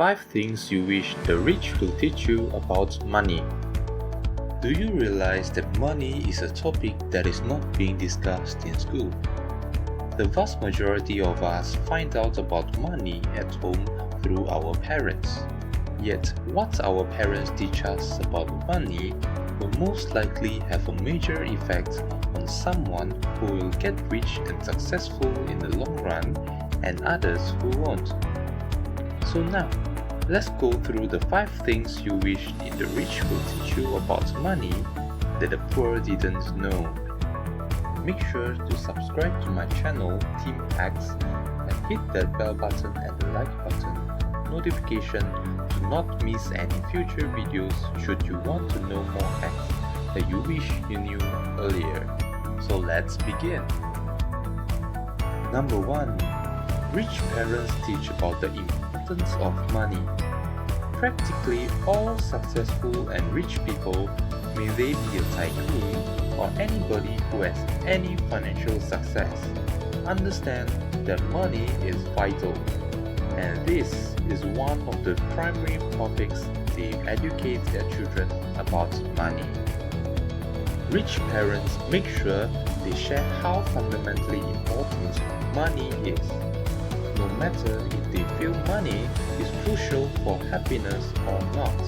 5 things you wish the rich will teach you about money. Do you realize that money is a topic that is not being discussed in school? The vast majority of us find out about money at home through our parents. Yet, what our parents teach us about money will most likely have a major effect on someone who will get rich and successful in the long run and others who won't. So now, let's go through the 5 things you wish the rich will teach you about money that the poor didn't know. Make sure to subscribe to my channel Team X and hit that bell button and the like button notification to not miss any future videos should you want to know more facts that you wish you knew earlier. So let's begin. Number 1. Rich parents teach about the importance of money. Practically all successful and rich people, may they be a tycoon or anybody who has any financial success, understand that money is vital, and this is one of the primary topics they educate their children about money. Rich parents make sure they share how fundamentally important money is. No matter if they feel money is crucial for happiness or not,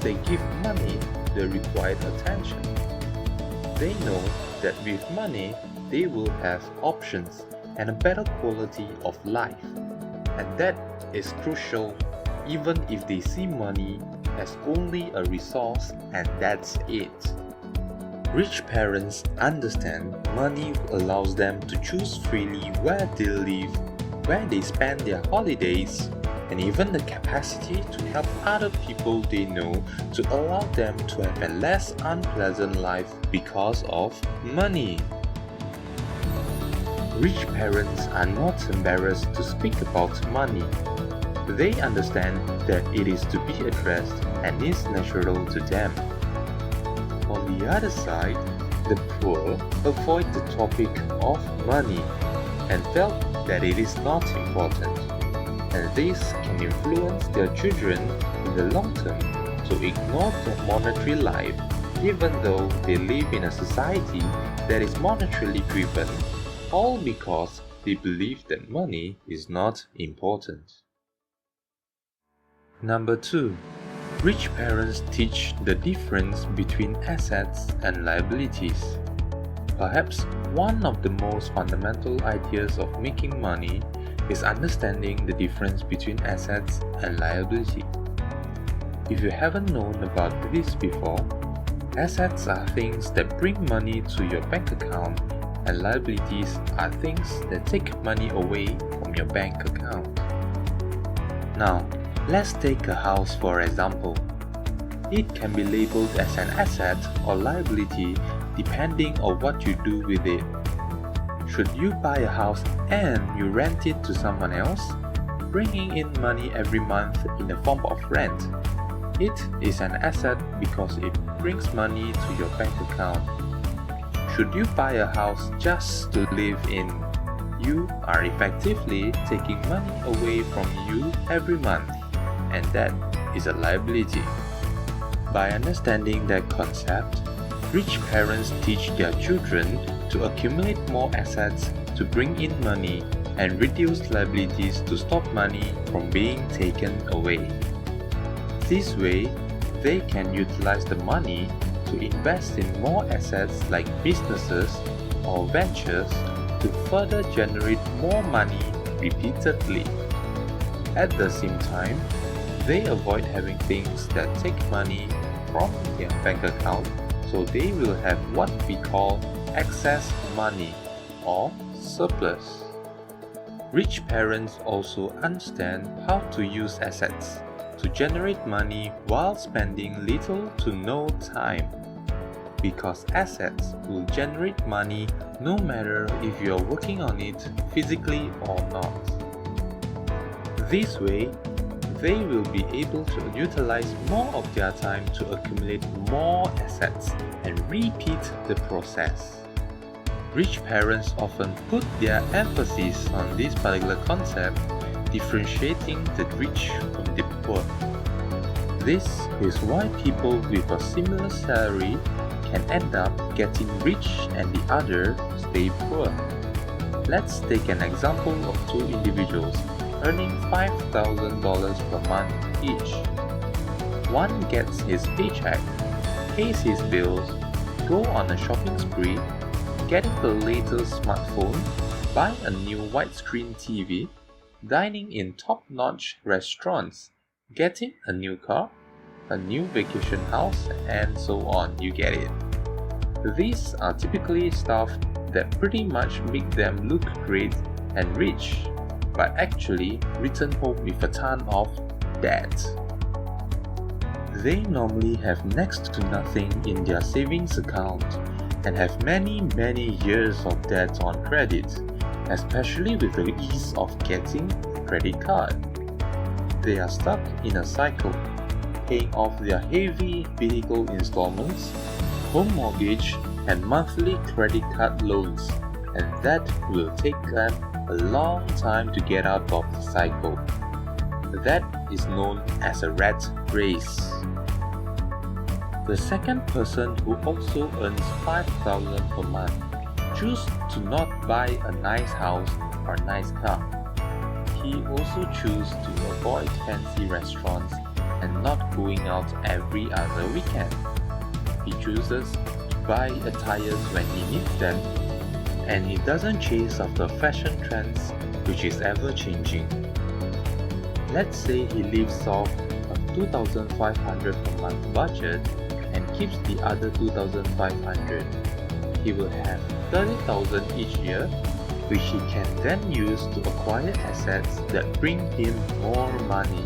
they give money the required attention. They know that with money, they will have options and a better quality of life. And that is crucial even if they see money as only a resource and that's it. Rich parents understand money allows them to choose freely where they live, where they spend their holidays, and even the capacity to help other people they know to allow them to have a less unpleasant life because of money. Rich parents are not embarrassed to speak about money. They understand that it is to be addressed and is natural to them. On the other side, the poor avoid the topic of money and felt that it is not important, and this can influence their children in the long term to ignore the monetary life even though they live in a society that is monetarily driven, all because they believe that money is not important. Number 2. Rich parents teach the difference between assets and liabilities. Perhaps one of the most fundamental ideas of making money is understanding the difference between assets and liability. If you haven't known about this before, assets are things that bring money to your bank account, and liabilities are things that take money away from your bank account. Now, let's take a house for example. It can be labeled as an asset or liability depending on what you do with it. Should you buy a house and you rent it to someone else, bringing in money every month in the form of rent? It is an asset because it brings money to your bank account. Should you buy a house just to live in, you are effectively taking money away from you every month, and that is a liability. By understanding that concept, rich parents teach their children to accumulate more assets to bring in money and reduce liabilities to stop money from being taken away. This way, they can utilize the money to invest in more assets like businesses or ventures to further generate more money repeatedly. At the same time, they avoid having things that take money from their bank account, so they will have what we call excess money or surplus. Rich parents also understand how to use assets to generate money while spending little to no time, because assets will generate money no matter if you are working on it physically or not. This way, they will be able to utilize more of their time to accumulate more assets and repeat the process. Rich parents often put their emphasis on this particular concept differentiating the rich from the poor. This is why people with a similar salary can end up getting rich and the other stay poor. Let's take an example of two individuals earning $5,000 per month each. One gets his paycheck, pays his bills, go on a shopping spree, getting the latest smartphone, buy a new widescreen TV, dining in top-notch restaurants, getting a new car, a new vacation house, and so on, you get it. These are typically stuff that pretty much make them look great and rich, but actually return home with a ton of debt. They normally have next to nothing in their savings account and have many years of debt on credit, especially with the ease of getting a credit card. They are stuck in a cycle, paying off their heavy vehicle installments, home mortgage, and monthly credit card loans, and that will take them a long time to get out of the cycle. That is known as a rat race. The second person who also earns $5,000 per month chooses to not buy a nice house or nice car. He also chooses to avoid fancy restaurants and not going out every other weekend. He chooses to buy attires when he needs them, and he doesn't chase after fashion trends which is ever changing. Let's say he lives off a $2,500 per month budget and keeps the other $2,500. He will have $30,000 each year, which he can then use to acquire assets that bring him more money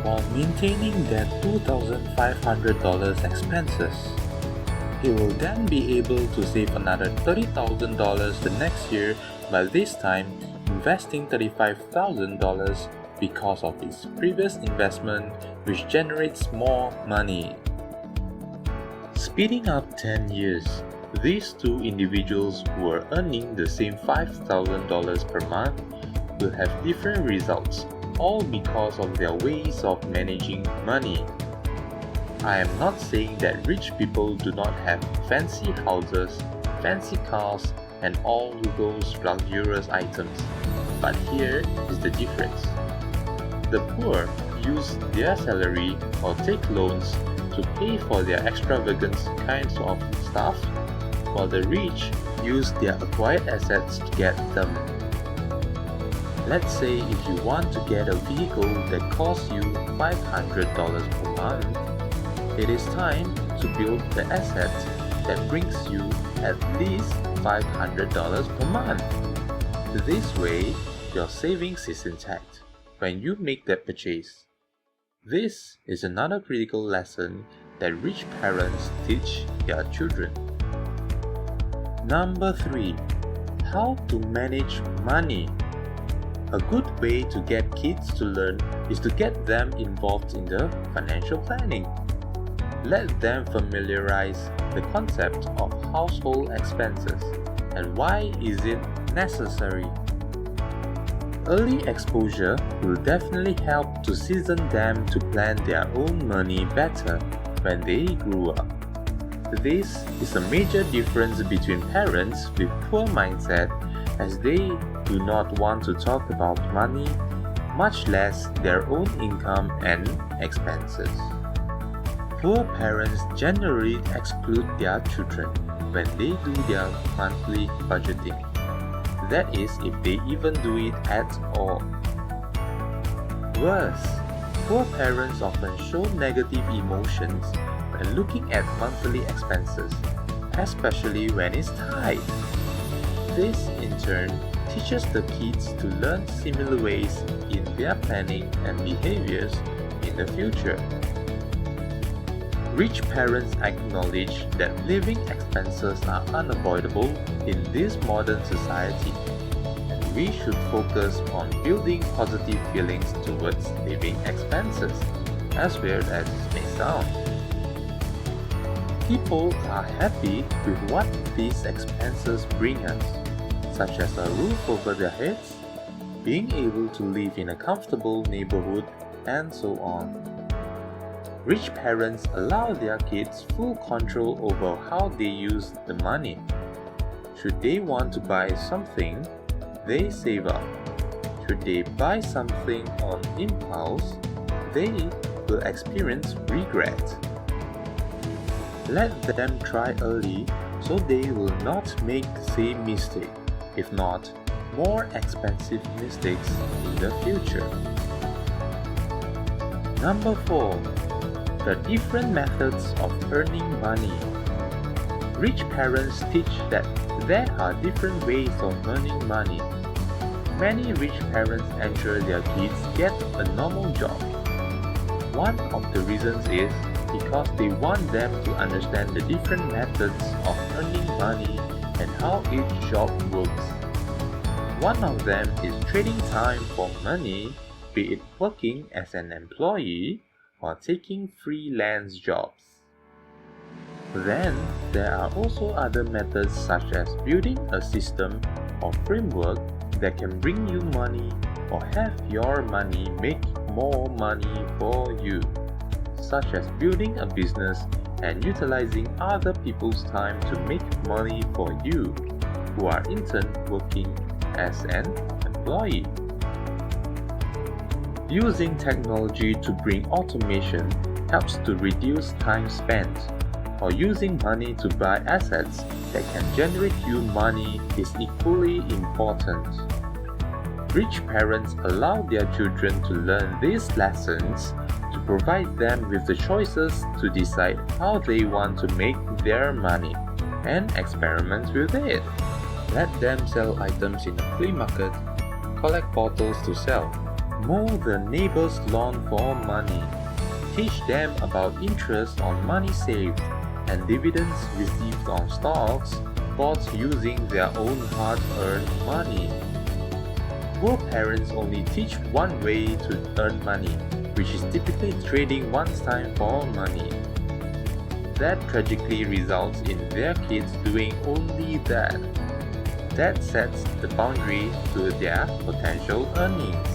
while maintaining that $2,500 expenses. He will then be able to save another $30,000 the next year, by this time investing $35,000 because of his previous investment, which generates more money. Speeding up 10 years, these two individuals who are earning the same $5,000 per month will have different results, all because of their ways of managing money. I am not saying that rich people do not have fancy houses, fancy cars, and all those luxurious items, but here is the difference. The poor use their salary or take loans to pay for their extravagant kinds of stuff, while the rich use their acquired assets to get them. Let's say if you want to get a vehicle that costs you $500 per month, it is time to build the asset that brings you at least $500 per month. This way, your savings is intact when you make that purchase. This is another critical lesson that rich parents teach their children. Number 3. How to manage money. A good way to get kids to learn is to get them involved in the financial planning. Let them familiarize the concept of household expenses and why is it necessary. Early exposure will definitely help to season them to plan their own money better when they grow up. This is a major difference between parents with poor mindset, as they do not want to talk about money, much less their own income and expenses. Poor parents generally exclude their children when they do their monthly budgeting. That is, if they even do it at all. Worse, poor parents often show negative emotions when looking at monthly expenses, especially when it's tight. This, in turn, teaches the kids to learn similar ways in their planning and behaviors in the future. Rich parents acknowledge that living expenses are unavoidable in this modern society, and we should focus on building positive feelings towards living expenses, as weird as it may sound. People are happy with what these expenses bring us, such as a roof over their heads, being able to live in a comfortable neighborhood, and so on. Rich parents allow their kids full control over how they use the money. Should they want to buy something, they save up. Should they buy something on impulse, they will experience regret. Let them try early so they will not make the same mistake, if not more expensive mistakes in the future. Number 4. The different methods of earning money. Rich parents teach that there are different ways of earning money. Many rich parents ensure their kids get a normal job. One of the reasons is because they want them to understand the different methods of earning money and how each job works. One of them is trading time for money, be it working as an employee or taking freelance jobs. Then, there are also other methods such as building a system or framework that can bring you money or have your money make more money for you, such as building a business and utilizing other people's time to make money for you, who are in turn working as an employee. Using technology to bring automation helps to reduce time spent, or using money to buy assets that can generate you money is equally important. Rich parents allow their children to learn these lessons to provide them with the choices to decide how they want to make their money and experiment with it. Let them sell items in a flea market, collect bottles to sell, mow the neighbor's lawn for money, teach them about interest on money saved and dividends received on stocks bought using their own hard-earned money. Poor parents only teach one way to earn money, which is typically trading one's time for money. That tragically results in their kids doing only that. That sets the boundary to their potential earnings.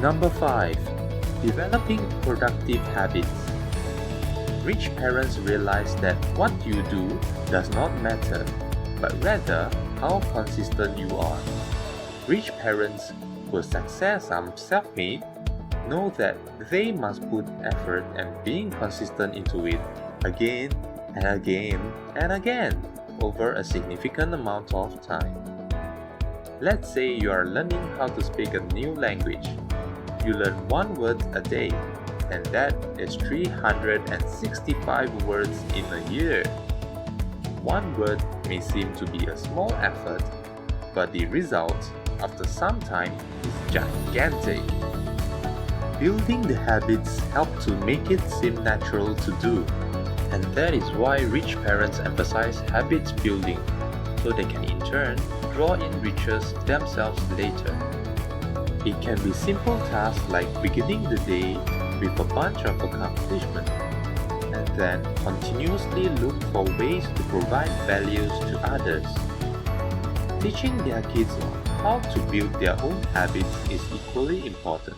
Number 5. Developing productive habits. Rich parents realize that what you do does not matter, but rather how consistent you are. Rich parents whose success are self-made know that they must put effort and being consistent into it again and again and again over a significant amount of time. Let's say you are learning how to speak a new language. You learn one word a day, and that is 365 words in a year. One word may seem to be a small effort, but the result, after some time, is gigantic. Building the habits help to make it seem natural to do, and that is why rich parents emphasize habits building, so they can in turn draw in riches themselves later. It can be simple tasks like beginning the day with a bunch of accomplishments, and then continuously look for ways to provide values to others. Teaching their kids how to build their own habits is equally important.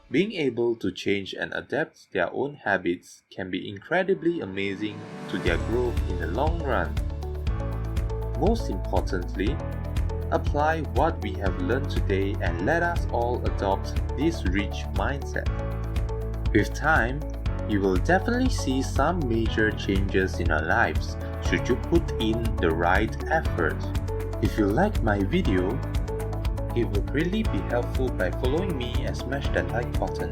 Being able to change and adapt their own habits can be incredibly amazing to their growth in the long run. Most importantly, apply what we have learned today and let us all adopt this rich mindset. With time, you will definitely see some major changes in our lives should you put in the right effort. If you like my video, it would really be helpful by following me and smash that like button,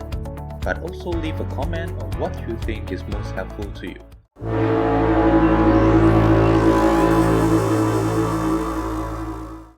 but also leave a comment on what you think is most helpful to you.